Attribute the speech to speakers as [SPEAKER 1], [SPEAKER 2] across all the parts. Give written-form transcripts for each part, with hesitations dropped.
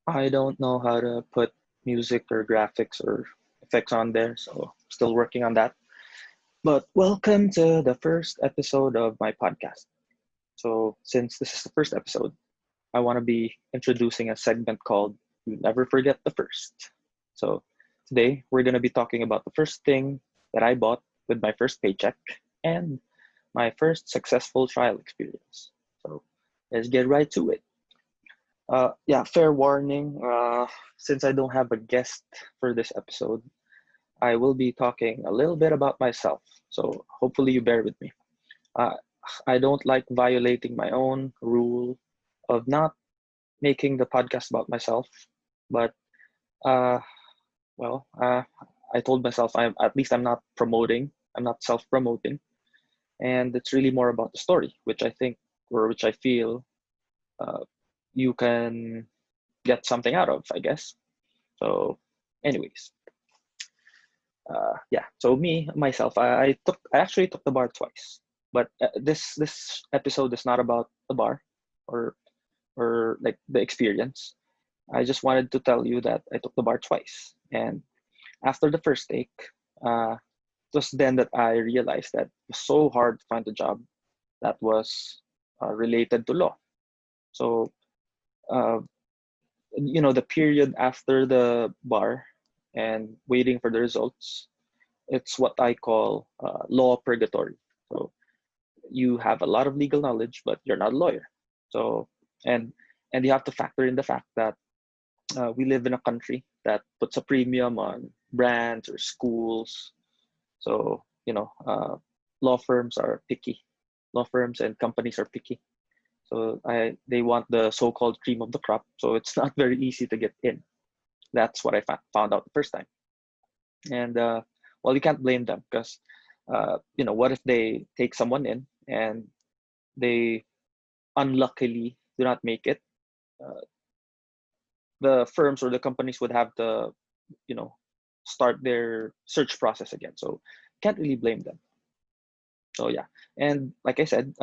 [SPEAKER 1] I don't know how to put music or graphics or effects on there, so still working on that. But welcome to the first episode of my podcast. So, since this is the first episode, I want to be introducing a segment called You Never Forget the First. So, today we're going to be talking about the first thing that I bought with my first paycheck and my first successful trial experience. So, let's get right to it. Yeah, fair warning. Since I don't have a guest for this episode, I will be talking a little bit about myself. So hopefully you bear with me. Uh, I don't like violating my own rule of not making the podcast about myself, but uh, well, I told myself I'm not promoting. I'm not self-promoting, and it's really more about the story, which I think or which I feel uh, you can get something out of, I guess. So, anyways, yeah. So me myself, I actually took the bar twice, but this episode is not about the bar or like the experience. I just wanted to tell you that I took the bar twice, and after the first take, it was then that I realized that it was so hard to find a job that was related to law. So, uh, the period after the bar and waiting for the results, it's what I call law purgatory. So you have a lot of legal knowledge, but you're not a lawyer. So and and you have to factor in the fact that we live in a country that puts a premium on brands or schools. So law firms are picky. Law firms and companies are picky. So they want the so-called cream of the crop. So it's not very easy to get in. That's what I found out the first time. And well, you can't blame them because what if they take someone in and they unluckily do not make it? uh, the firms or the companies would have to you know start their search process again, so can't really blame them. So yeah, and like I said,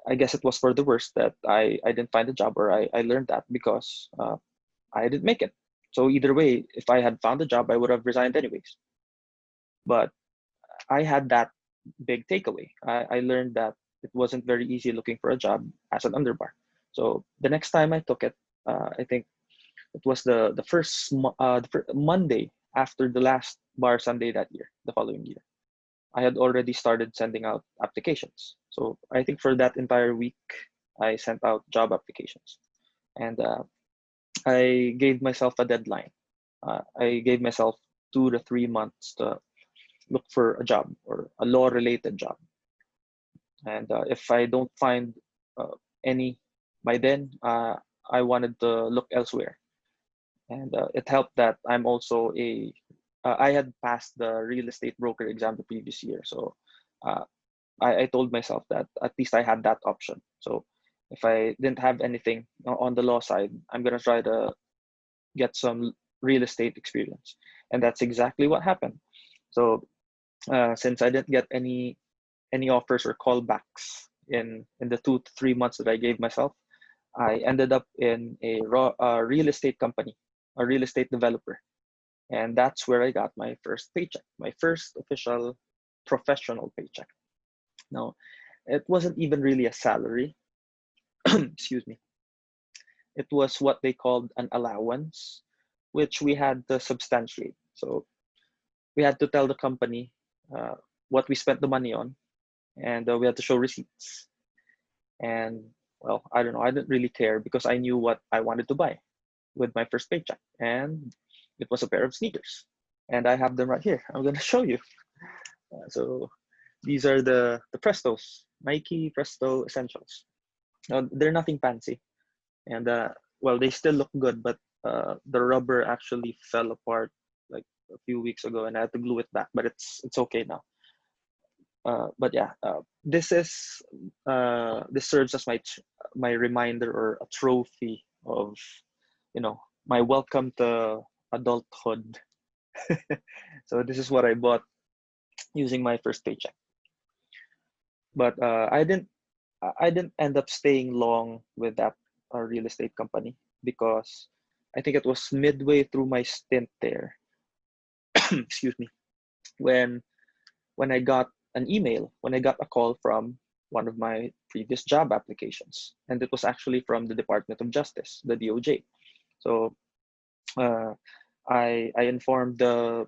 [SPEAKER 1] I guess it was for the worst that I didn't find a job, or I learned that because I didn't make it. So either way, if I had found a job, I would have resigned anyways. But I had that big takeaway. I learned that it wasn't very easy looking for a job as an underbar. So the next time I took it, I think it was the first Monday after the last bar Sunday that year, the following year. I had already started sending out applications. So I think for that entire week, I sent out job applications, and I gave myself a deadline. I gave myself 2 to 3 months to look for a job or a law-related job. And if I don't find uh, any by then, I wanted to look elsewhere. And it helped that I had passed the real estate broker exam the previous year. So uh, I told myself that at least I had that option. So if I didn't have anything on the law side, I'm going to try to get some real estate experience. And that's exactly what happened. So since I didn't get any offers or callbacks in the 2 to 3 months that I gave myself, I ended up in a real estate company, a real estate developer, and that's where I got my first paycheck, my first official professional paycheck. Now, it wasn't even really a salary. Excuse me. It was what they called an allowance, which we had to substantiate. So we had to tell the company uh, what we spent the money on, and we had to show receipts. And well, I don't know, I didn't really care because I knew what I wanted to buy with my first paycheck, and it was a pair of sneakers. And I have them right here. I'm gonna show you. So these are the Prestos, Nike Presto Essentials. They're nothing fancy, and well, they still look good, but the rubber actually fell apart like a few weeks ago, and I had to glue it back. But it's okay now. But yeah, this serves as my reminder or a trophy of my welcome to adulthood. So this is what I bought using my first paycheck. But I didn't end up staying long with that real estate company. because I think it was midway through my stint there, excuse me, when I got an email, when I got a call from one of my previous job applications, and it was actually from the Department of Justice, the DOJ. So uh, I informed the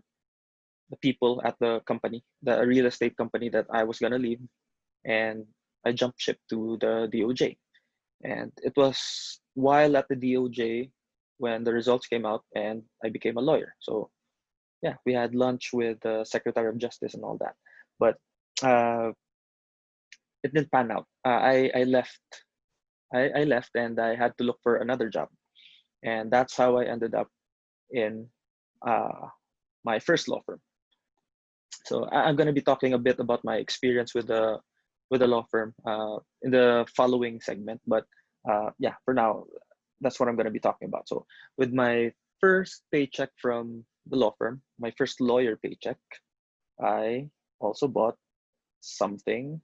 [SPEAKER 1] people at the company, the real estate company, that I was gonna leave, and I jumped ship to the DOJ. And it was while at the DOJ when the results came out and I became a lawyer. So yeah, we had lunch with the Secretary of Justice and all that. But uh, it didn't pan out. I left. I left and I had to look for another job, and that's how I ended up in uh, my first law firm. So I'm going to be talking a bit about my experience with the law firm in the following segment. But yeah, for now, that's what I'm going to be talking about. So with my first paycheck from the law firm, my first lawyer paycheck, I also bought something.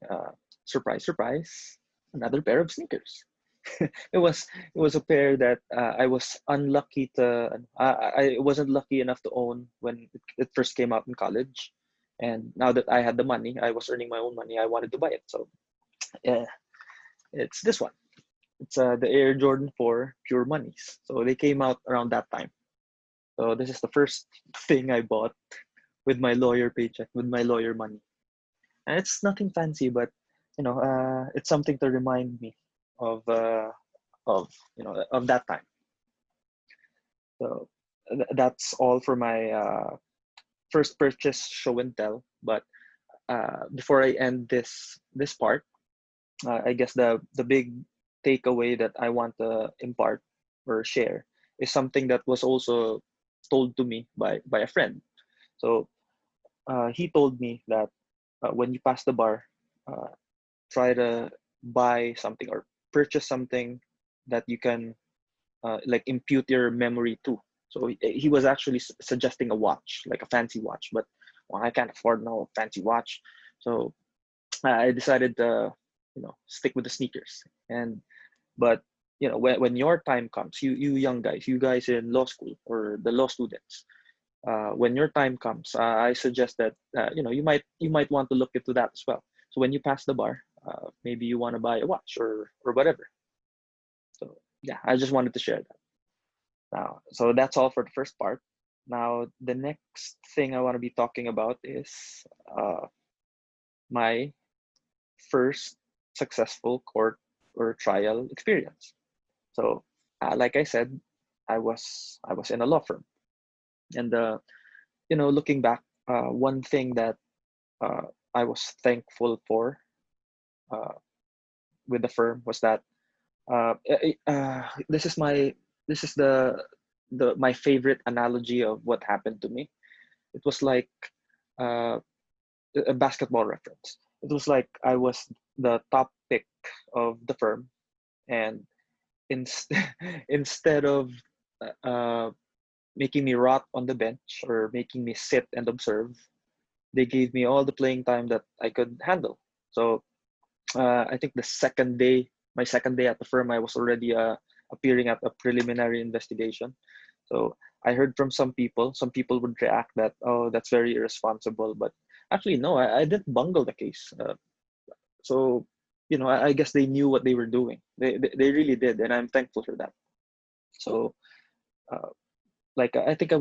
[SPEAKER 1] Surprise, surprise! Another pair of sneakers. It was a pair that I was unlucky to. I wasn't lucky enough to own when it first came out in college, and now that I had the money, I was earning my own money. I wanted to buy it, so yeah, it's this one. It's the Air Jordan 4 Pure Moneys. So they came out around that time. So this is the first thing I bought with my lawyer paycheck, with my lawyer money, and it's nothing fancy, but it's something to remind me of of that time. So that's all for my first purchase show and tell. But before I end this part, I guess the big takeaway that I want to impart or share is something that was also told to me by a friend. So he told me that when you pass the bar, uh, try to buy something or purchase something that you can like impute your memory to. So he was actually suggesting a watch, like a fancy watch, but well, I can't afford no fancy watch. So I decided to, stick with the sneakers. And but when your time comes, you young guys, you guys in law school or the law students, when your time comes, I suggest that you might want to look into that as well. So when you pass the bar, maybe you want to buy a watch or whatever. So yeah, I just wanted to share that. Now, so that's all for the first part. Now, the next thing I want to be talking about is my first successful court or trial experience. So, like I said, I was in a law firm, and looking back, one thing that I was thankful for uh, with the firm was that this is my favorite analogy of what happened to me. It was like uh, a basketball reference. It was like I was the top pick of the firm, and inst- instead of uh, making me rot on the bench or making me sit and observe, they gave me all the playing time that I could handle. So I think my second day at the firm, I was already appearing at a preliminary investigation. So I heard from some people would react that, oh, that's very irresponsible. But actually, no, I didn't bungle the case. So, I guess they knew what they were doing. They really did. And I'm thankful for that. So, uh, like, I think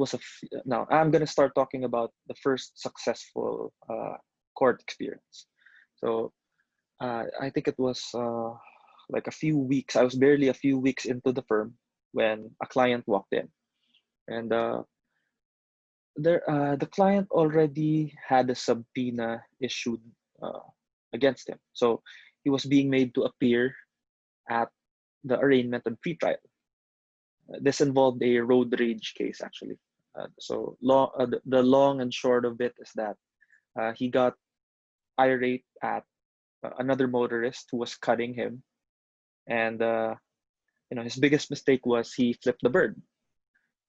[SPEAKER 1] now I'm going to start talking about the first successful court experience. So, I think it was like a few weeks. I was barely a few weeks into the firm when a client walked in, and the client already had a subpoena issued uh, against him. So he was being made to appear at the arraignment and pretrial. This involved a road rage case, actually. The long and short of it is that he got irate at another motorist who was cutting him, and his biggest mistake was he flipped the bird,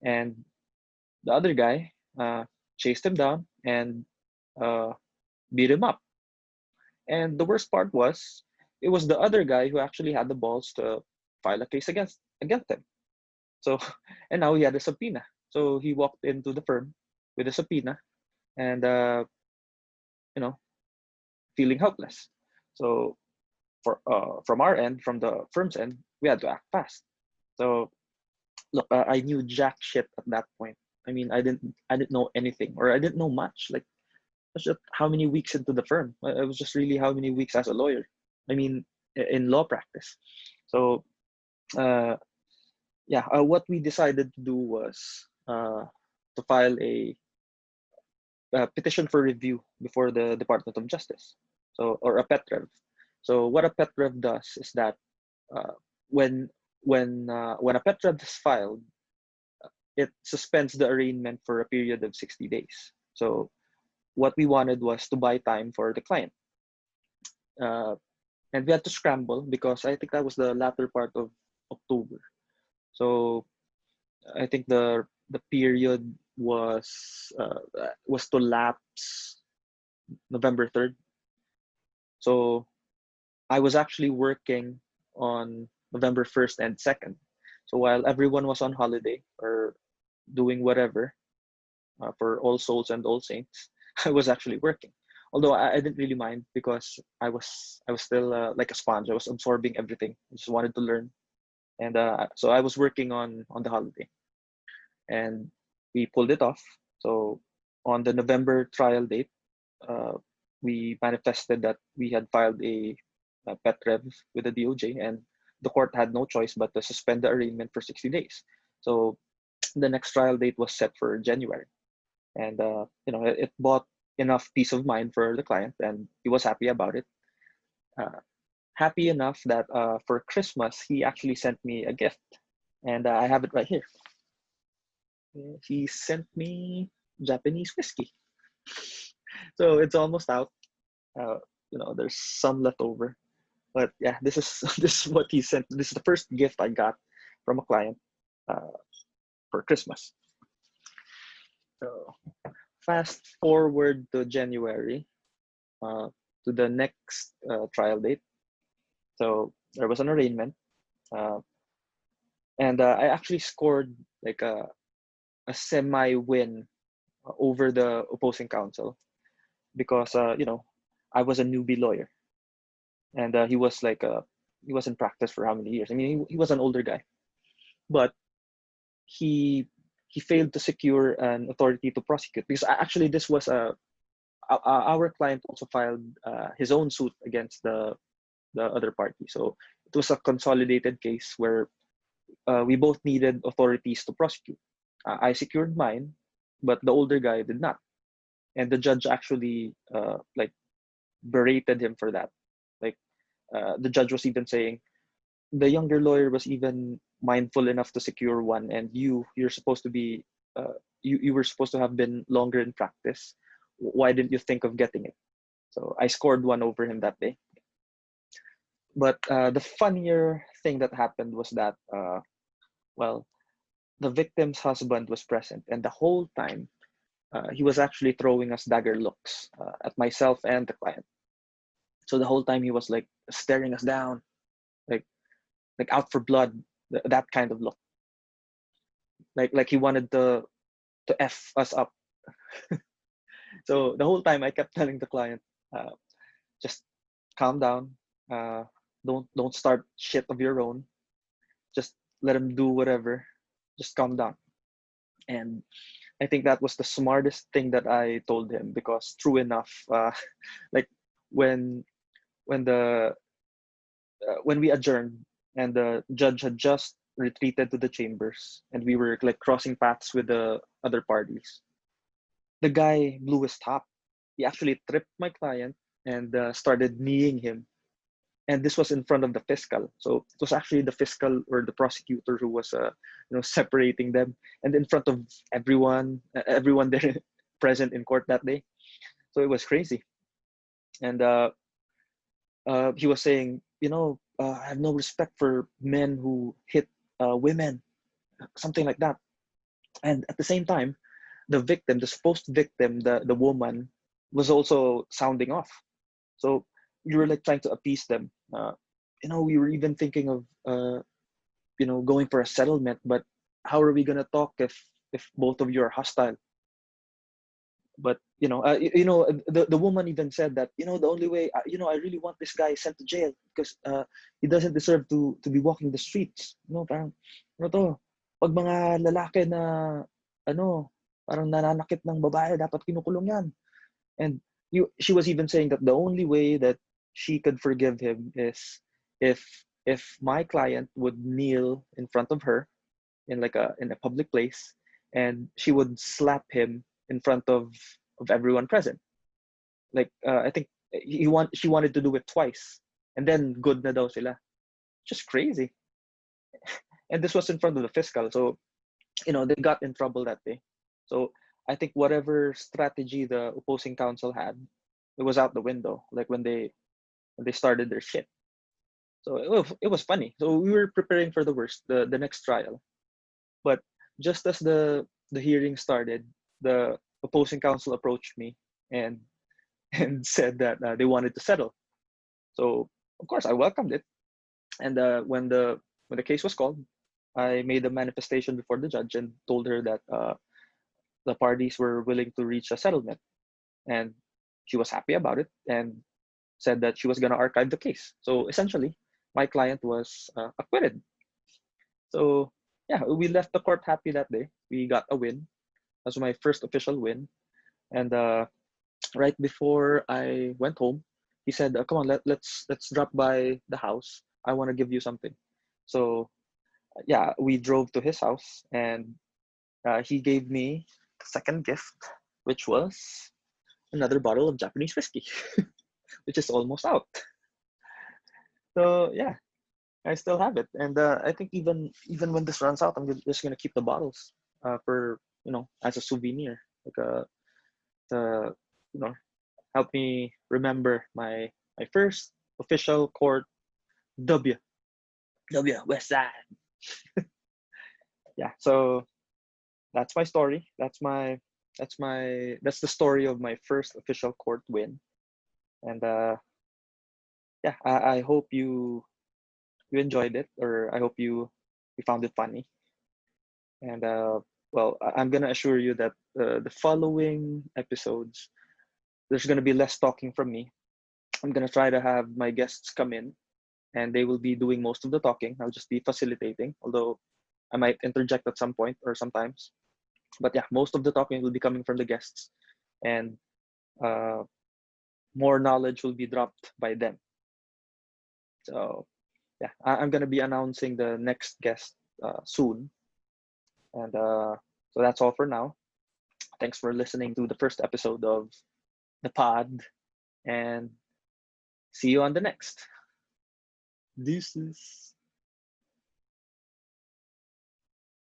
[SPEAKER 1] and the other guy chased him down and uh, beat him up. And the worst part was it was the other guy who actually had the balls to file a case against him. So, and now he had a subpoena. So he walked into the firm with a subpoena and, you know, feeling helpless. So from our end, from the firm's end, we had to act fast. So look, I knew jack shit at that point. I mean, I didn't know anything, or I didn't know much. Like, I was just how many weeks into the firm. I was just really how many weeks as a lawyer. I mean, in law practice. So uh, yeah, what we decided to do was to file a petition for review before the Department of Justice, so or a PETREV. So what a PETREV does is that uh, when when a PETREV is filed, it suspends the arraignment for a period of 60 days. So what we wanted was to buy time for the client, uh, and we had to scramble because I think that was the latter part of October. So I think the period was to lapse November 3rd. So I was actually working on November 1st and 2nd. So while everyone was on holiday or doing whatever for All Souls and All Saints, I was actually working. Although I didn't really mind because I was still like a sponge. I was absorbing everything. I just wanted to learn, and so I was working on the holiday, and we pulled it off. So on the November trial date, uh, we manifested that we had filed a pet rev with the DOJ, and the court had no choice but to suspend the arraignment for 60 days. So the next trial date was set for January, and it bought enough peace of mind for the client, and he was happy about it. Uh, Happy enough that for Christmas he actually sent me a gift, and I have it right here. He sent me Japanese whiskey. So it's almost out. Uh, there's some left over, but yeah, this is this is what he sent. This is the first gift I got from a client uh, for Christmas. So fast forward to January, uh, to the next trial date. So there was an arraignment, uh, and I actually scored like a semi-win over the opposing counsel because I was a newbie lawyer, and he was in practice for how many years? I mean, he was an older guy, but he he failed to secure an authority to prosecute because actually this was our client also filed his own suit against the other party. So it was a consolidated case where we both needed authorities to prosecute. I secured mine, but the older guy did not, and the judge actually like berated him for that. Like the judge was even saying the younger lawyer was even mindful enough to secure one, and you're supposed to be you were supposed to have been longer in practice. Why didn't you think of getting it? So I scored one over him that day. But the funnier thing that happened was that well, the victim's husband was present, and the whole time he was actually throwing us dagger looks at myself and the client. So the whole time he was like staring us down, like out for blood, that kind of look, like he wanted to f us up. So the whole time I kept telling the client, uh, just calm down, uh, don't start shit of your own, just let him do whatever, just calm down. And I think that was the smartest thing that I told him because true enough, like when when the when we adjourned and the judge had just retreated to the chambers and we were like crossing paths with the other parties, the guy blew his top. He actually tripped my client and started kneeing him. And this was in front of the fiscal. So it was actually the fiscal or the prosecutor who was, separating them, and in front of everyone there present in court that day. So it was crazy. And he was saying, I have no respect for men who hit women, something like that. And at the same time, the victim, the supposed victim, the woman, was also sounding off. So we were like trying to appease them. We were even thinking of going for a settlement, but how are we gonna talk if both of you are hostile? But the woman even said that, the only way, I really want this guy sent to jail because he doesn't deserve to be walking the streets. Parang ano to, pag mga lalaki na parang nananakit ng babae, dapat kinukulong yan. And she was even saying that the only way that she could forgive him is if my client would kneel in front of her in a public place, and she would slap him in front of everyone present. Like I think she wanted to do it twice, and then good na daw sila. Just crazy. And this was in front of the fiscal, so they got in trouble that day. So I think whatever strategy the opposing counsel had, it was out the window. Like when they started their shit. So it was funny. So we were preparing for the worst, the next trial. But just as the hearing started, the opposing counsel approached me and said that they wanted to settle. So of course I welcomed it. And when the case was called, I made a manifestation before the judge and told her that the parties were willing to reach a settlement, and she was happy about it and said that she was going to archive the case. So essentially, my client was acquitted. So yeah, we left the court happy that day. We got a win. That was my first official win. And right before I went home, he said, "Come on, let's drop by the house. I want to give you something." So yeah, we drove to his house, and he gave me the second gift, which was another bottle of Japanese whiskey, which is almost out. So yeah, I still have it, and I think even when this runs out, I'm just gonna keep the bottles for as a souvenir, like to help me remember my first official court W West Side. Yeah, so that's my story. That's the story of my first official court win, and yeah, I hope you enjoyed it, or I hope you found it funny. And well, I'm gonna assure you that the following episodes, there's gonna be less talking from me. I'm gonna try to have my guests come in, and they will be doing most of the talking. I'll just be facilitating, although I might interject at some point or sometimes. But yeah, most of the talking will be coming from the guests, and uh, more knowledge will be dropped by them. So yeah, I'm gonna be announcing the next guest soon. And so that's all for now. Thanks for listening to the first episode of the pod, and see you on the next. Deuces.